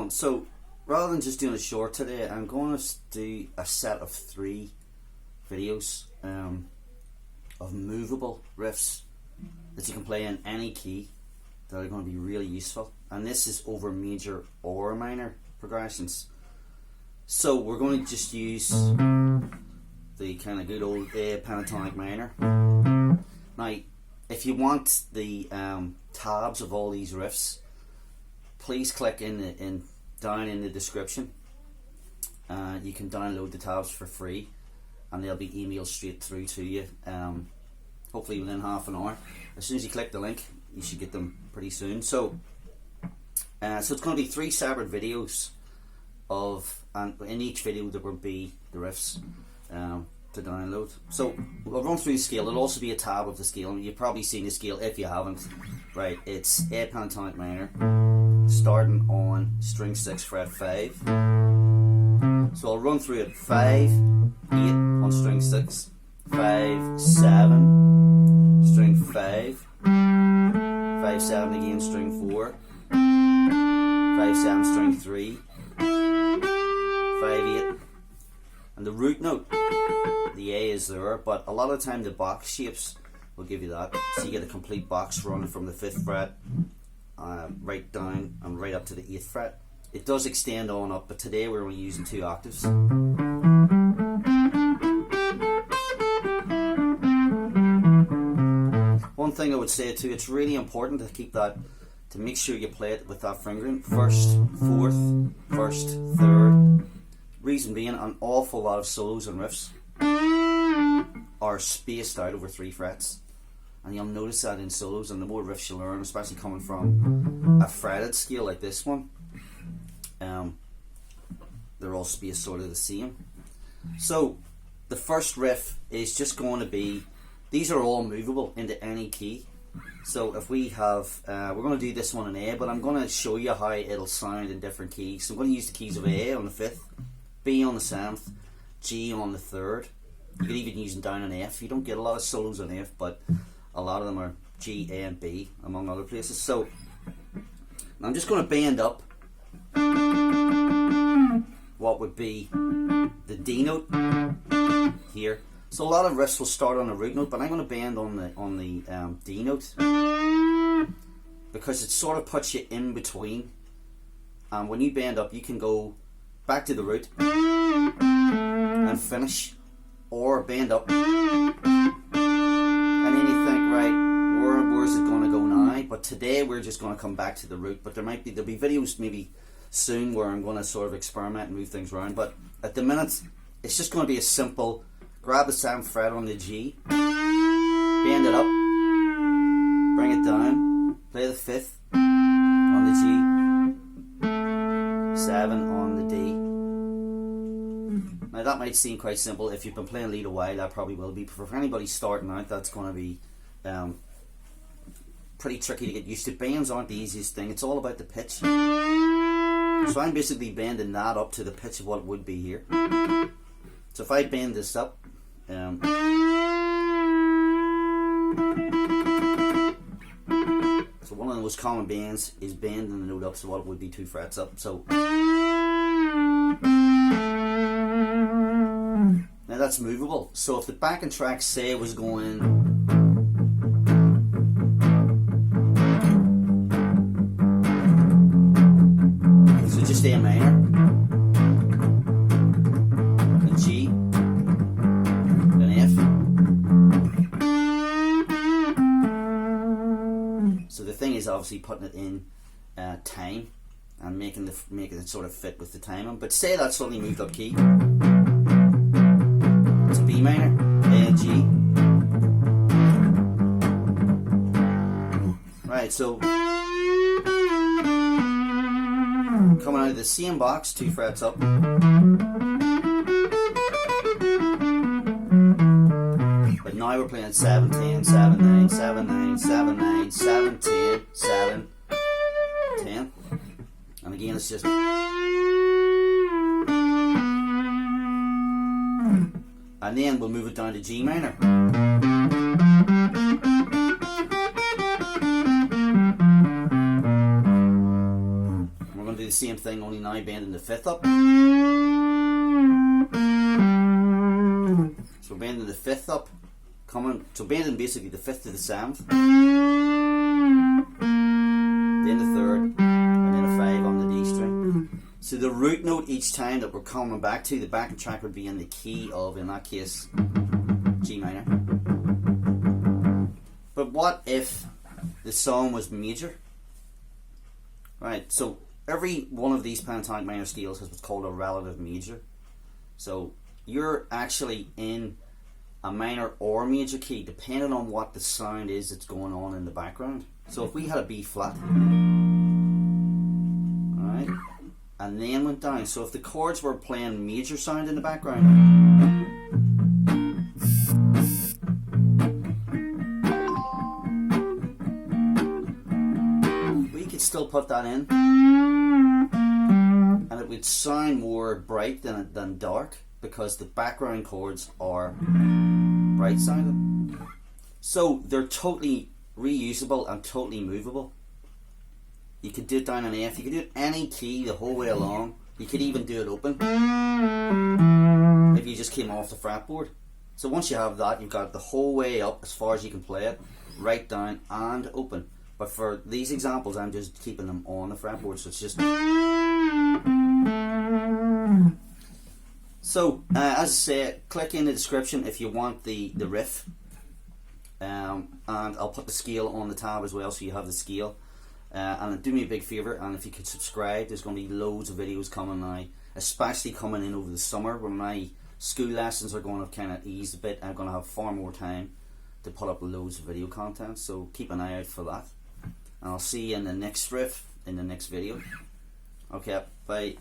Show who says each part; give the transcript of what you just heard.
Speaker 1: on. So rather than just doing a short today, I'm going to do a set of 3 videos of movable riffs that you can play in any key that are going to be really useful. And this is over major or minor progressions. So we're going to just use the kind of good old A pentatonic minor. Now, if you want the tabs of all these riffs, please click down in the description. You can download the tabs for free, and they'll be emailed straight through to you. Hopefully within half an hour. As soon as you click the link, you should get them pretty soon. So it's going to be 3 separate videos and in each video there will be the riffs to download. So we'll run through the scale. There'll also be a tab of the scale. You've probably seen the scale if you haven't. Right, it's A pentatonic minor, starting on string 6 fret 5. So I'll run through it: 5, 8 on string 6, 5, 7, string 5, 5, 7 again, string 4, 5, 7, string 3, 5, 8, and the root note, the A is there, but a lot of the time the box shapes will give you that. So you get a complete box running from the 5th fret right down and right up to the 8th fret. It does extend on up, but today we're only using 2 octaves. One thing I would say too, it's really important to keep that, to make sure you play it with that fingering. 1st, 4th, 1st, 3rd. Reason being, an awful lot of solos and riffs are spaced out over 3 frets, and you'll notice that in solos. And the more riffs you learn, especially coming from a fretted scale like this one, they're all spaced sort of the same. So the first riff is just going to be, these are all movable into any key. So if we have, we're going to do this one in A, but I'm going to show you how it'll sound in different keys. So I'm going to use the keys of A on the 5th, B on the 7th, G on the 3rd. You could even use them down on F. You don't get a lot of solos on F, but a lot of them are G, A and B, among other places. So I'm just going to bend up what would be the D note here. So a lot of riffs will start on a root note, but I'm going to bend on the D note because it sort of puts you in between. And when you bend up, you can go back to the root and finish, or bend up and then you think, right, where's it going to go now? But today we're just going to come back to the root. But there'll be videos maybe soon where I'm going to sort of experiment and move things around. But at the minute, it's just going to be a simple: grab the 7th fret on the G, bend it up, bring it down, play the 5th on the G, 7 on the D. Now that might seem quite simple. If you've been playing lead a while, that probably will be. But for anybody starting out, that's going to be pretty tricky to get used to. Bends aren't the easiest thing. It's all about the pitch. So I'm basically bending that up to the pitch of what it would be here. So if I bend this up, so one of the most common bends is bending the note up so what it would be 2 frets up. So now that's movable. So if the backing track, say, was going so just A minor, a G, an F. So the thing is obviously putting it in time and making it sort of fit with the timing. But say that suddenly moved up key. It's a B minor, A and G. Right, so coming out of the same box, 2 frets up. But now we're playing 7, 10, 7, 9, 7, 9, 7, 9, 7, 10, 7, 10. And again, it's just. And then we'll move it down to G minor. We're going to do the same thing, only now bending the fifth up. So we're bending the fifth up, so bending basically the fifth to the seventh, then the third, and then a 5 on the D string. So the root note each time that we're coming back to, the backing track would be in the key of, in that case, G minor. But what if the song was major? Right, so every one of these pentatonic minor scales has what's called a relative major. So you're actually in a minor or major key depending on what the sound is that's going on in the background. So if we had a B flat, alright, and then went down, so if the chords were playing major sound in the background, we could still put that in and it would sound more bright than dark, because the background chords are bright sounding. So they're totally reusable and totally movable. You could do it down an F, you could do it any key the whole way along. You could even do it open if you just came off the fretboard. So once you have that, you've got it the whole way up as far as you can play it, right down and open. But for these examples, I'm just keeping them on the fretboard, so it's just. So, as I say, click in the description if you want the riff, and I'll put the scale on the tab as well, so you have the scale. And do me a big favour, and if you could subscribe, there's going to be loads of videos coming now, especially coming in over the summer when my school lessons are going to kind of ease a bit. I'm going to have far more time to put up loads of video content, so keep an eye out for that. And I'll see you in the next riff, in the next video. Okay, bye.